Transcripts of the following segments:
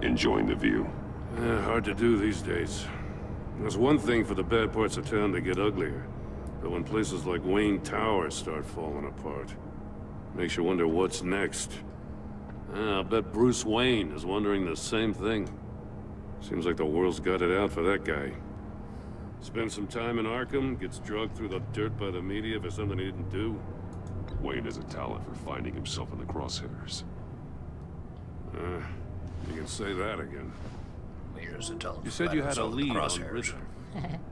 Enjoying the view? Hard to do these days. There's one thing for the bad parts of town to get uglier. But when places like Wayne Tower start falling apart, makes you wonder what's next. I'll bet Bruce Wayne is wondering the same thing. Seems like the world's got it out for that guy. Spends some time in Arkham, gets drugged through the dirt by the media for something he didn't do. Wayne has a talent for finding himself in the crosshairs. You can say that again. You said you had a lead on Riddler.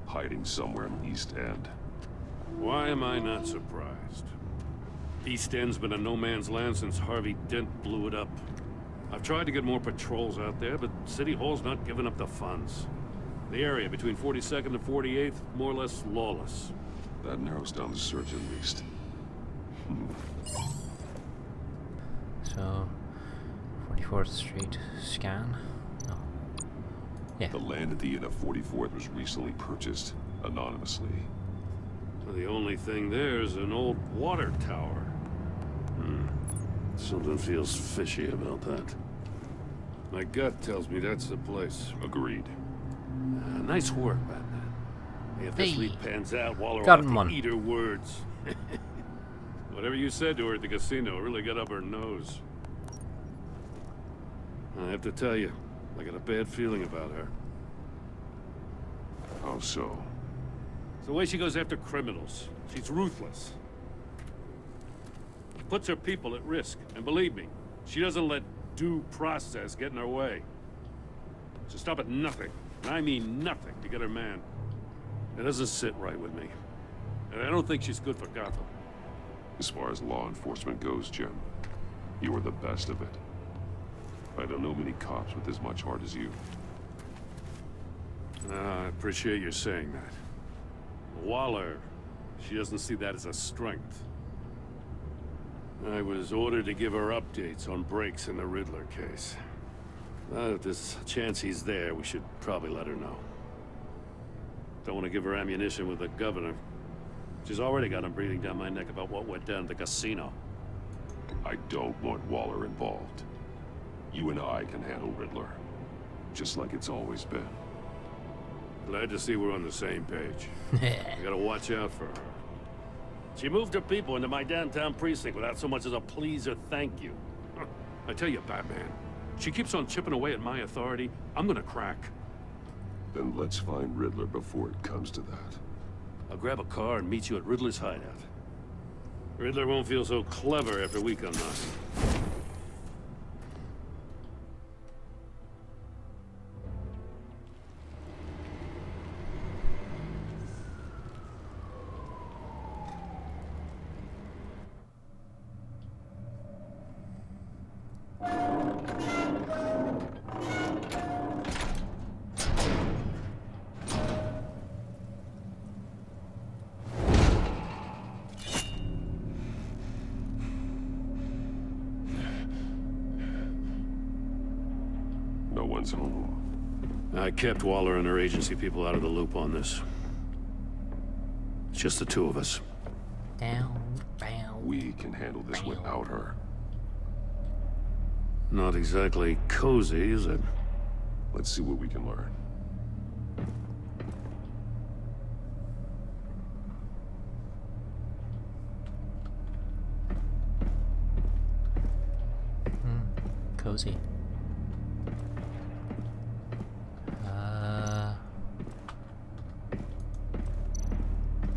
Hiding somewhere in the East End. Why am I not surprised? East End's been a no man's land since Harvey Dent blew it up. I've tried to get more patrols out there, but City Hall's not giving up the funds. The area between 42nd and 48th, more or less lawless. That narrows down the search at least. So, 44th Street scan? No. Yeah. The land at the end of 44th was recently purchased, anonymously. The only thing there is an old water tower. Something feels fishy about that. My gut tells me that's the place. Agreed. Nice work, Batman. If this lead pans out, Waller will Got have one. to eat her words. Whatever you said to her at the casino really got up her nose. I have to tell you, I got a bad feeling about her. How so? It's the way she goes after criminals. She's ruthless. Puts her people at risk. And believe me, she doesn't let due process get in her way. She'll stop at nothing, and I mean nothing, to get her man. It doesn't sit right with me. And I don't think she's good for Gotham. As far as law enforcement goes, Jim, you are the best of it. I don't know many cops with as much heart as you. I appreciate you saying that. Waller, she doesn't see that as a strength. I was ordered to give her updates on breaks in the Riddler case. If there's a chance he's there, we should probably let her know. Don't want to give her ammunition with the governor. She's already got him breathing down my neck about what went down at the casino. I don't want Waller involved. You and I can handle Riddler, just like it's always been. Glad to see we're on the same page. I gotta watch out for her. She moved her people into my downtown precinct without so much as a please or thank you. I tell you, Batman, she keeps on chipping away at my authority, I'm gonna crack. Then let's find Riddler before it comes to that. I'll grab a car and meet you at Riddler's hideout. Riddler won't feel so clever after we come knocking. No one's home. I kept Waller and her agency people out of the loop on this. It's just the two of us. Down. We can handle this without her. Not exactly cozy, is it? Let's see what we can learn. Cozy.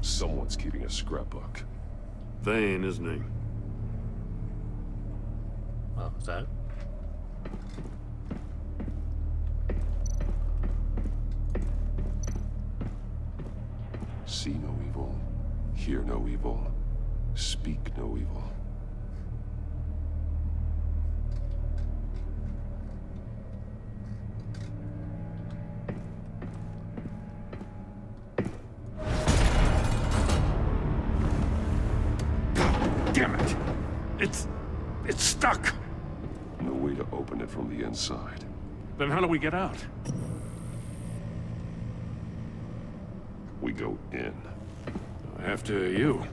Someone's keeping a scrapbook. Vane, isn't he? Well, is that? See no evil, hear no evil, speak no evil. Damn it! It's stuck! No way to open it from the inside. Then how do we get out? We go in. After you.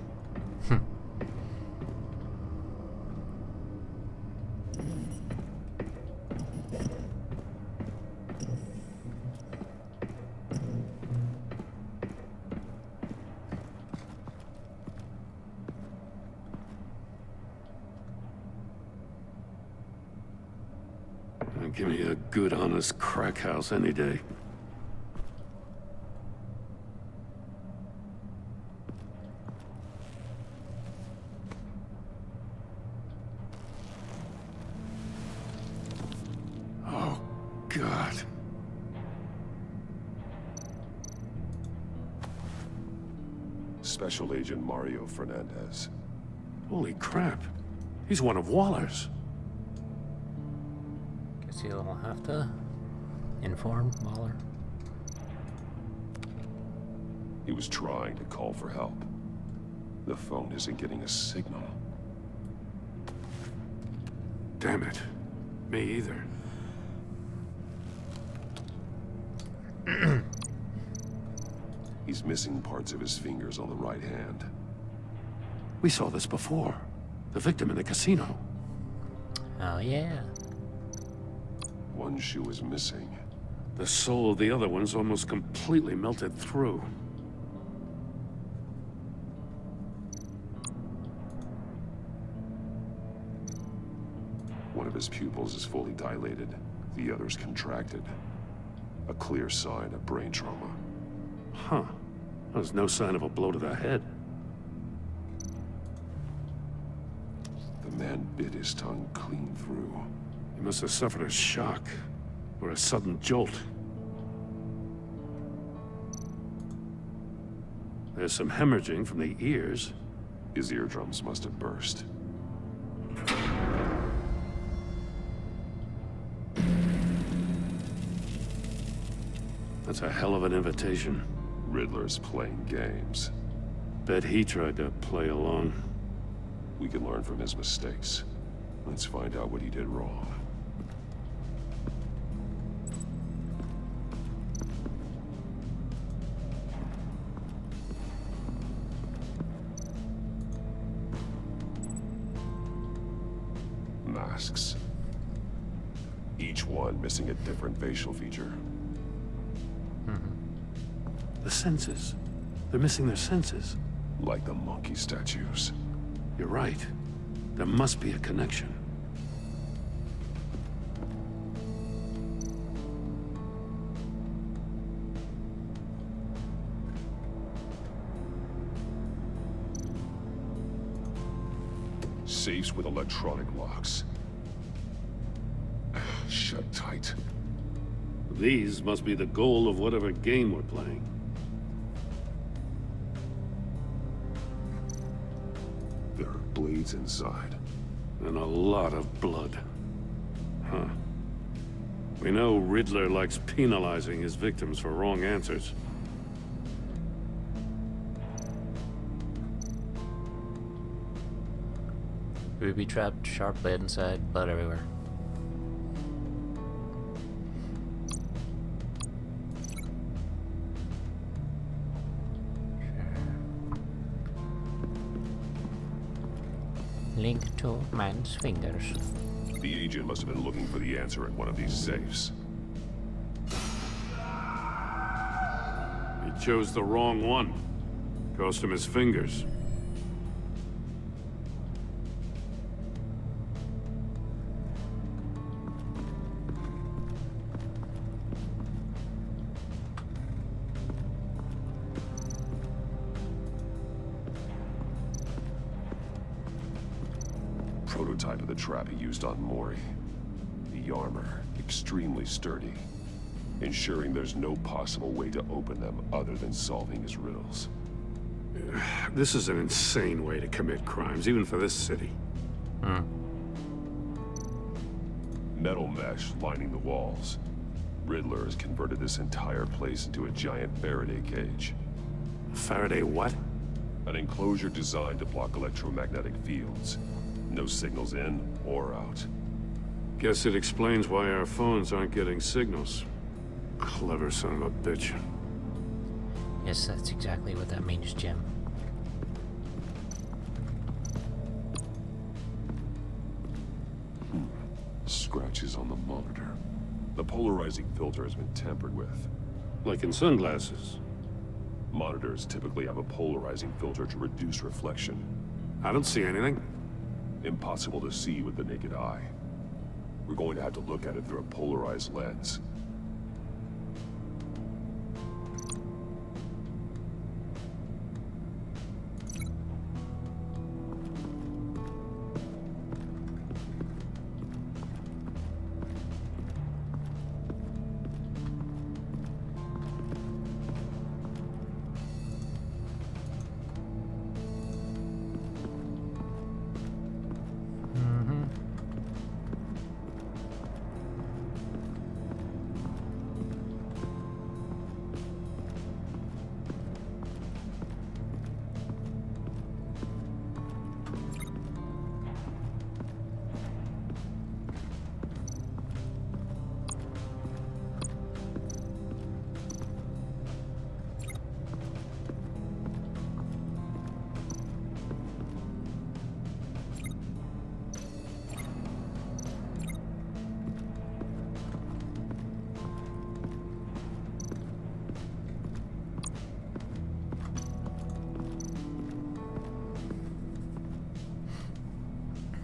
Give me a good, honest crack house any day. Oh, God. Special Agent Mario Fernandez. Holy crap. He's one of Waller's. Guess you'll have to inform Waller. He was trying to call for help. The phone isn't getting a signal. Damn it. Me either. He's missing parts of his fingers on the right hand. We saw this before. The victim in the casino. Oh yeah. One shoe is missing. The soul of the other one's almost completely melted through. One of his pupils is fully dilated. The other's contracted. A clear sign of brain trauma. Huh. There's no sign of a blow to the head. The man bit his tongue clean through. He must have suffered a shock. Or a sudden jolt. There's some hemorrhaging from the ears. His eardrums must have burst. That's a hell of an invitation. Riddler's playing games. Bet he tried to play along. We can learn from his mistakes. Let's find out what he did wrong. Masks. Each one missing a different facial feature. The senses. They're missing their senses. Like the monkey statues. You're right. There must be a connection. Safes with electronic locks. Shut tight. These must be the goal of whatever game we're playing. There are blades inside. And a lot of blood. Huh. We know Riddler likes penalizing his victims for wrong answers. Ruby trapped, sharp blade inside, blood everywhere. Link to man's fingers. The agent must have been looking for the answer in one of these safes. He chose the wrong one. Cost him his fingers. Prototype of the trap he used on Mori. The armor, extremely sturdy, ensuring there's no possible way to open them other than solving his riddles. This is an insane way to commit crimes, even for this city. Metal mesh lining the walls. Riddler has converted this entire place into a giant Faraday cage. Faraday what? An enclosure designed to block electromagnetic fields. No signals in or out. Guess it explains why our phones aren't getting signals. Clever son of a bitch. Yes, that's exactly what that means, Jim. Scratches on the monitor. The polarizing filter has been tampered with. Like in sunglasses. Monitors typically have a polarizing filter to reduce reflection. I don't see anything. Impossible to see with the naked eye. We're going to have to look at it through a polarized lens.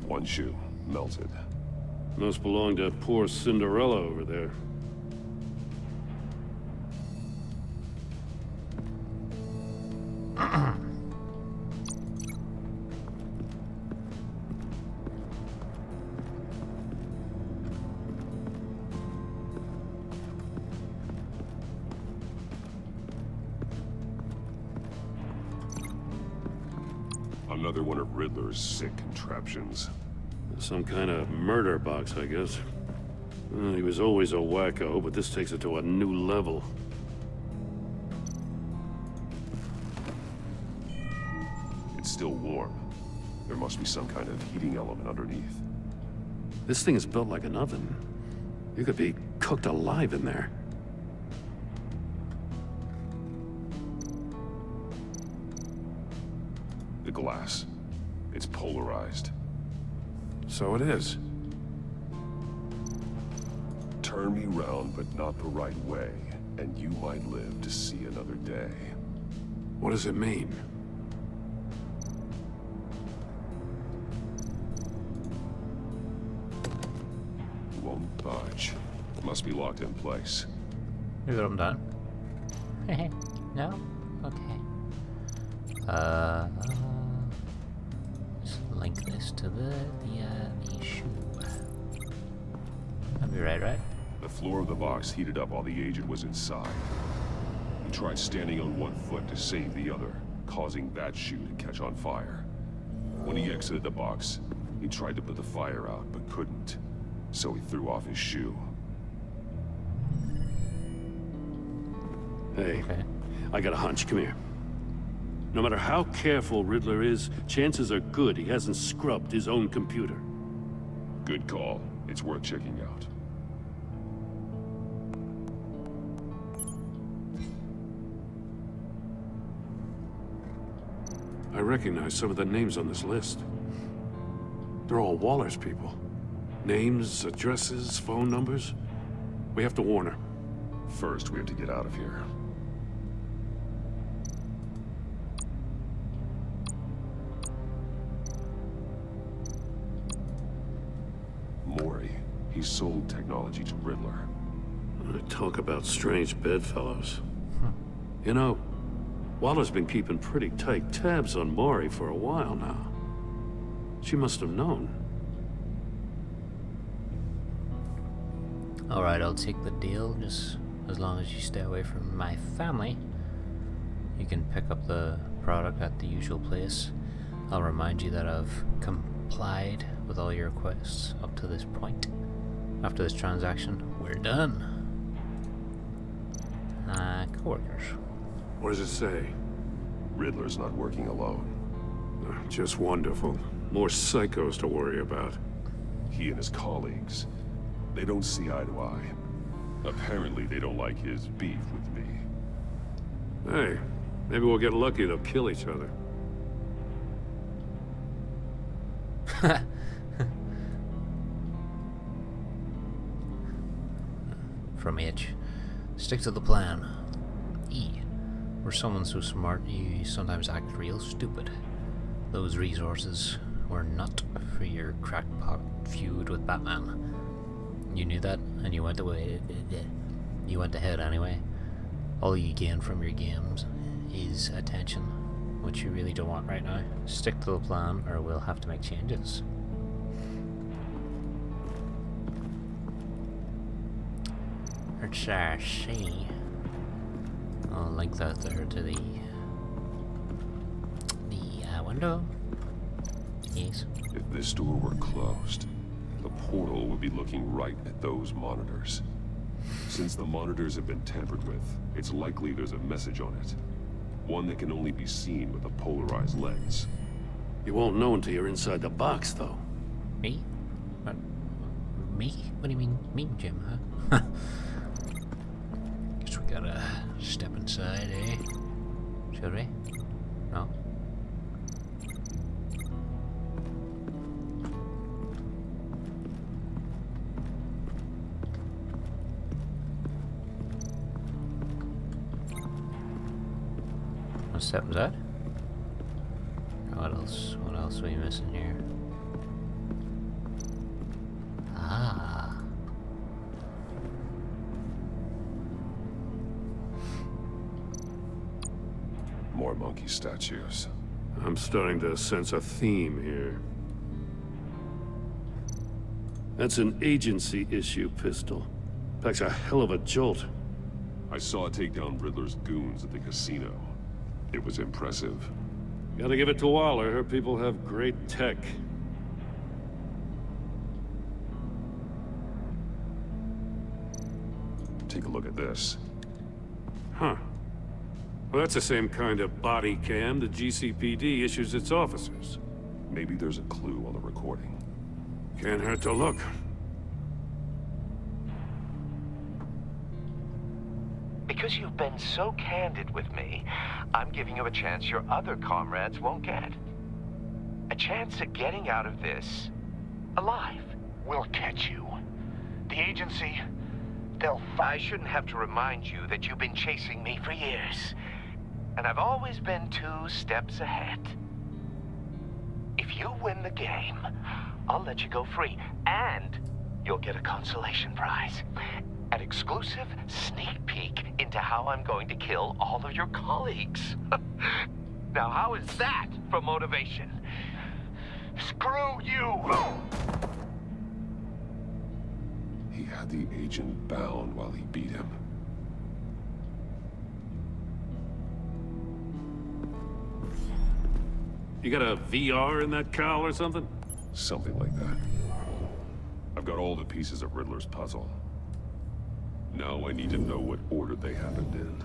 One shoe, melted. Must belong to poor Cinderella over there. Another one of Riddler's sick contraptions. Some kind of murder box, I guess. Well, he was always a wacko, but this takes it to a new level. It's still warm. There must be some kind of heating element underneath. This thing is built like an oven. You could be cooked alive in there. The glass. It's polarized. So it is. Turn me round, but not the right way, and you might live to see another day. What does it mean? Won't budge. Must be locked in place. Here's what I'm done. No? Okay. Just link this to the shoe. That'll be right? The floor of the box heated up while the agent was inside. He tried standing on one foot to save the other, causing that shoe to catch on fire. When he exited the box, he tried to put the fire out, but couldn't. So he threw off his shoe. Hey, Okay. I got a hunch. Come here. No matter how careful Riddler is, chances are good he hasn't scrubbed his own computer. Good call. It's worth checking out. I recognize some of the names on this list. They're all Waller's people. Names, addresses, phone numbers. We have to warn her. First, we have to get out of here. Mori. He sold technology to Riddler. Talk about strange bedfellows. You know, Waller's been keeping pretty tight tabs on Mori for a while now. She must have known. Alright, I'll take the deal, just as long as you stay away from my family. You can pick up the product at the usual place. I'll remind you that I've complied with all your requests up to this point. After this transaction, we're done. Coworkers. What does it say? Riddler's not working alone. Just wonderful. More psychos to worry about. He and his colleagues, they don't see eye to eye. Apparently, they don't like his beef with me. Hey, maybe we'll get lucky they'll kill each other. From H. Stick to the plan. E. We're someone so smart you sometimes act real stupid. Those resources were not for your crackpot feud with Batman. You knew that, and you went away. You went ahead anyway. All you gain from your games is attention, which you really don't want right now. Stick to the plan, or we'll have to make changes. Let's see. I'll link that there to the window. Yes. If this door were closed, the portal would be looking right at those monitors. Since the monitors have been tampered with, it's likely there's a message on it. One that can only be seen with a polarized lens. You won't know until you're inside the box, though. Me? What? Me? What do you mean, me, Jim, huh? Guess we gotta step inside, eh? Should we? No? What step was that? What else? What else are we missing here? Ah. More monkey statues. I'm starting to sense a theme here. That's an agency issue pistol. Packs a hell of a jolt. I saw it take down Riddler's goons at the casino. It was impressive. Gotta give it to Waller. Her people have great tech. Take a look at this. Huh. Well, that's the same kind of body cam the GCPD issues its officers. Maybe there's a clue on the recording. Can't hurt to look. Because you've been so candid with me, I'm giving you a chance your other comrades won't get. A chance at getting out of this alive. We'll catch you. The agency, I shouldn't have to remind you that you've been chasing me for years. And I've always been 2 steps ahead. If you win the game, I'll let you go free. And you'll get a consolation prize. An exclusive sneak peek into how I'm going to kill all of your colleagues. Now, how is that for motivation? screw you! He had the agent bound while he beat him. You got a VR in that cowl or something? Something like that. I've got all the pieces of Riddler's puzzle. Now I need to know what order they happened in.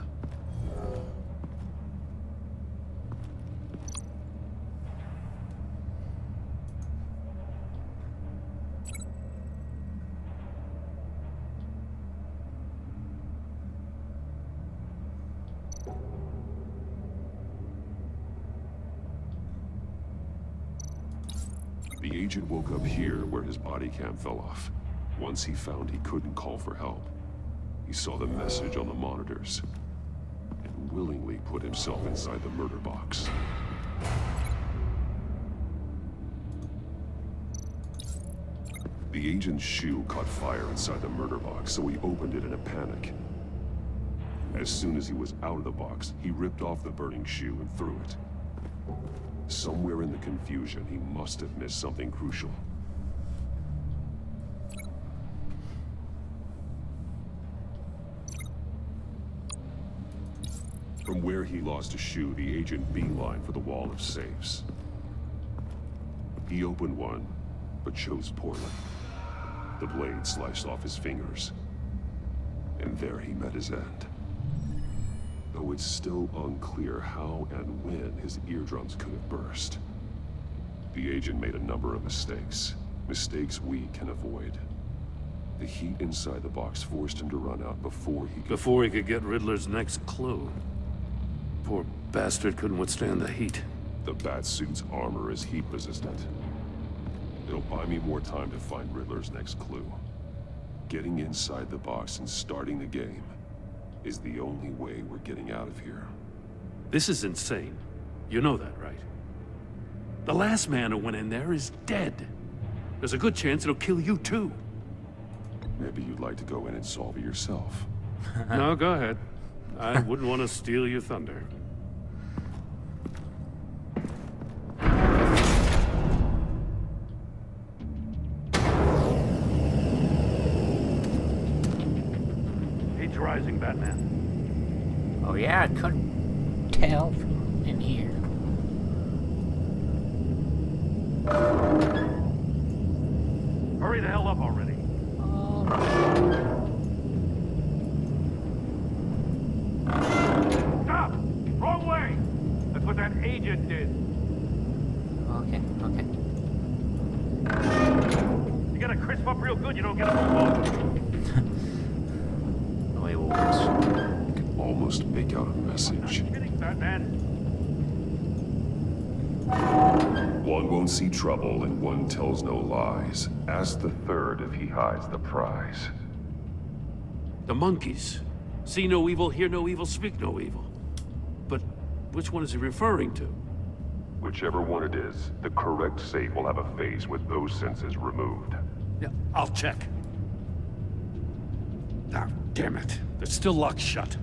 The agent woke up here where his body cam fell off. Once he found he couldn't call for help, he saw the message on the monitors and willingly put himself inside the murder box. The agent's shoe caught fire inside the murder box, so he opened it in a panic. As soon as he was out of the box, he ripped off the burning shoe and threw it. Somewhere in the confusion, he must have missed something crucial. From where he lost a shoe, the agent beelined for the wall of safes. He opened one, but chose poorly. The blade sliced off his fingers, and there he met his end. Though it's still unclear how and when his eardrums could have burst. The agent made a number of mistakes. Mistakes we can avoid. The heat inside the box forced him to run out before he could get Riddler's next clue. Poor bastard couldn't withstand the heat. The Batsuit's armor is heat resistant. It'll buy me more time to find Riddler's next clue. Getting inside the box and starting the game is the only way we're getting out of here. This is insane. You know that, right? The last man who went in there is dead. There's a good chance it'll kill you too. Maybe you'd like to go in and solve it yourself. No, go ahead. I wouldn't want to steal your thunder. Rising, Batman. Oh yeah, I couldn't tell from in here. Hurry the hell up already. Stop! Wrong way! That's what that agent did. Okay, okay. You gotta crisp up real good, you don't get a move on. The way wolves. Can almost make out a message. Batman. One won't see trouble and one tells no lies. Ask the third if he hides the prize. The monkeys. See no evil, hear no evil, speak no evil. But which one is he referring to? Whichever one it is, the correct safe will have a face with those senses removed. Yeah, I'll check. Ah, damn it. They're still locked shut.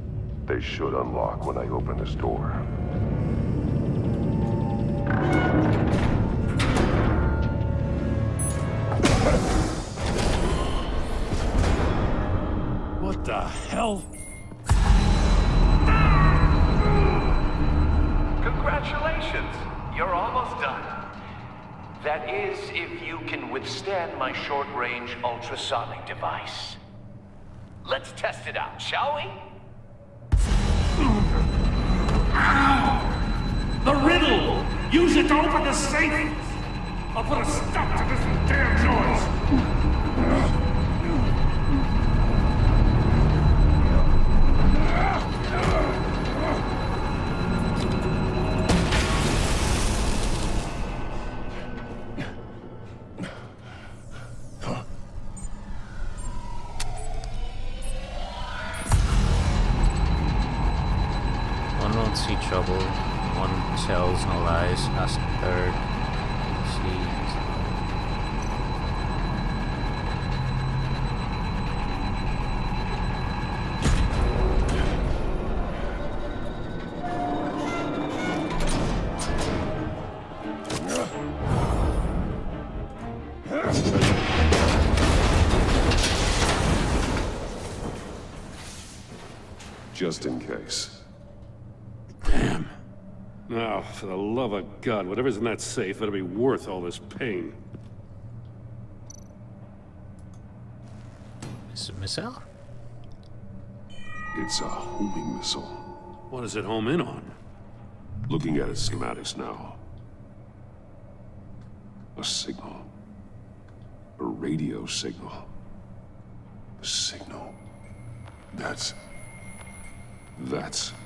They should unlock when I open this door. What the hell? Congratulations! You're almost done. That is, if you can withstand my short-range ultrasonic device. Let's test it out, shall we? The riddle! Use it to open the safe! I'll put a stop to this damn noise! One won't see trouble. One tells no lies. Ask the third. Just in case. Damn. Now, for the love of God, whatever's in that safe better be worth all this pain. Missile? It's a homing missile. What does it home in on? Looking at its schematics now. A signal. A radio signal. A signal. That's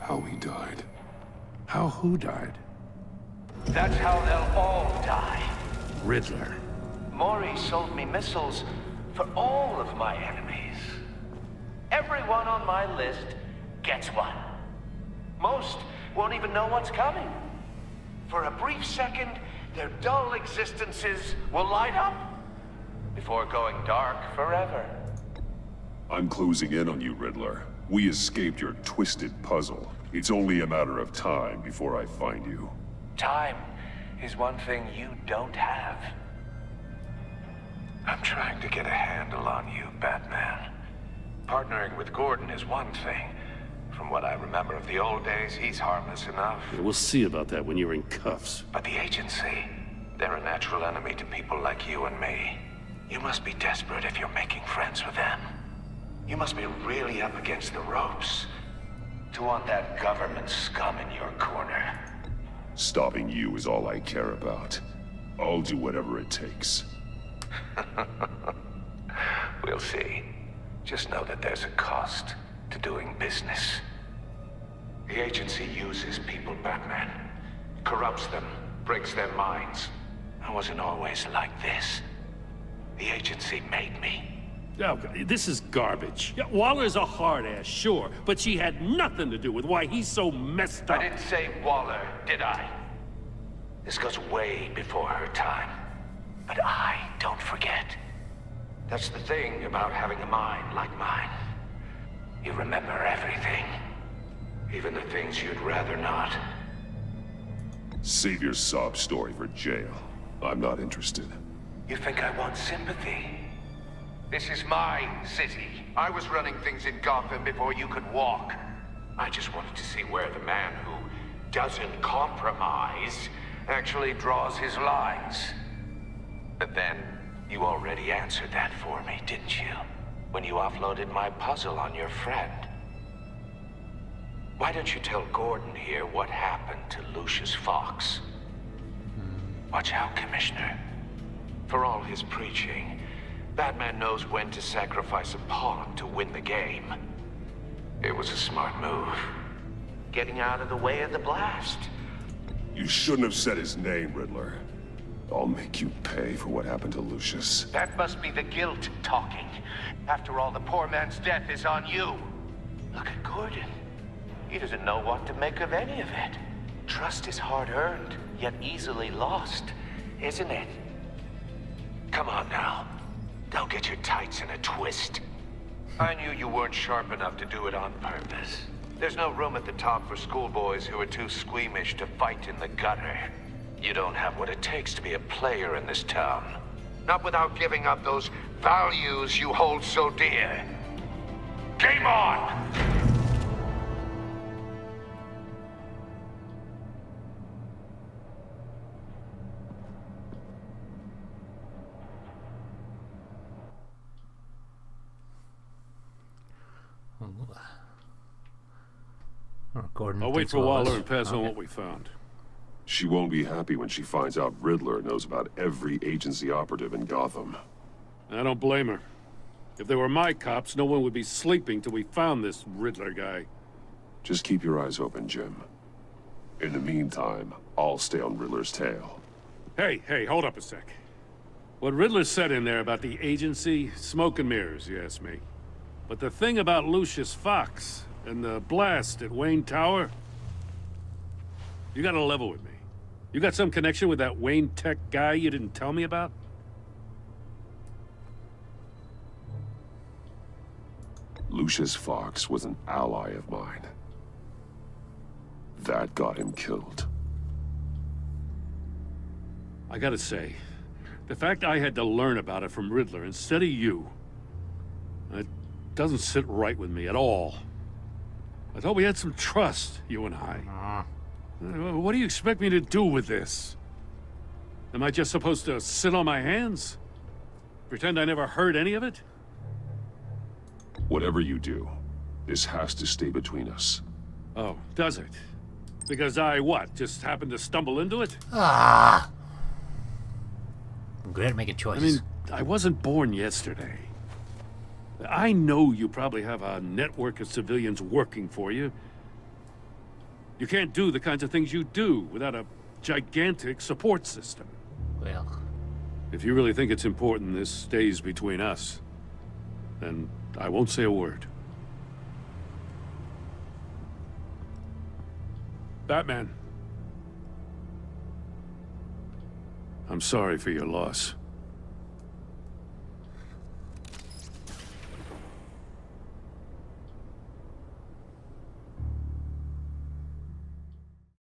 how he died. How who died? That's how they'll all die. Riddler. Maury sold me missiles for all of my enemies. Everyone on my list gets one. Most won't even know what's coming. For a brief second, their dull existences will light up before going dark forever. I'm closing in on you, Riddler. We escaped your twisted puzzle. It's only a matter of time before I find you. Time is one thing you don't have. I'm trying to get a handle on you, Batman. Partnering with Gordon is one thing. From what I remember of the old days, he's harmless enough. Yeah, we'll see about that when you're in cuffs. But the agency, they're a natural enemy to people like you and me. You must be desperate if you're making friends with them. You must be really up against the ropes to want that government scum in your corner. Stopping you is all I care about. I'll do whatever it takes. We'll see. Just know that there's a cost to doing business. The agency uses people, Batman. Corrupts them, breaks their minds. I wasn't always like this. The agency made me. Oh, this is garbage. Yeah, Waller's a hard ass, sure, but she had nothing to do with why he's so messed up. I didn't say Waller, did I? This goes way before her time. But I don't forget. That's the thing about having a mind like mine. You remember everything. Even the things you'd rather not. Save your sob story for jail. I'm not interested. You think I want sympathy? This is my city. I was running things in Gotham before you could walk. I just wanted to see where the man who doesn't compromise actually draws his lines. But then, you already answered that for me, didn't you? When you offloaded my puzzle on your friend. Why don't you tell Gordon here what happened to Lucius Fox? Watch out, Commissioner. For all his preaching, Batman knows when to sacrifice a pawn to win the game. It was a smart move. Getting out of the way of the blast. You shouldn't have said his name, Riddler. I'll make you pay for what happened to Lucius. That must be the guilt talking. After all, the poor man's death is on you. Look at Gordon. He doesn't know what to make of any of it. Trust is hard-earned, yet easily lost, isn't it? Come on now. Don't get your tights in a twist. I knew you weren't sharp enough to do it on purpose. There's no room at the top for schoolboys who are too squeamish to fight in the gutter. You don't have what it takes to be a player in this town. Not without giving up those values you hold so dear. Game on! Gordon I'll wait thinks for all Waller this. and pass on Okay. what we found. She won't be happy when she finds out Riddler knows about every agency operative in Gotham. I don't blame her. If they were my cops, no one would be sleeping till we found this Riddler guy. Just keep your eyes open, Jim. In the meantime, I'll stay on Riddler's tail. Hey, hold up a sec. What Riddler said in there about the agency, smoke and mirrors, you ask me. But the thing about Lucius Fox and the blast at Wayne Tower, you gotta level with me. You got some connection with that Wayne Tech guy you didn't tell me about? Lucius Fox was an ally of mine. That got him killed. I gotta say, the fact I had to learn about it from Riddler instead of you, it doesn't sit right with me at all. I thought we had some trust, you and I. What do you expect me to do with this? Am I just supposed to sit on my hands? Pretend I never heard any of it? Whatever you do, this has to stay between us. Oh, does it? Because I, what, just happened to stumble into it? I'm good at making I choices. mean, I wasn't born yesterday. I know you probably have a network of civilians working for you. You can't do the kinds of things you do without a gigantic support system. Well, If you really think it's important this stays between us, then I won't say a word. Batman. I'm sorry for your loss.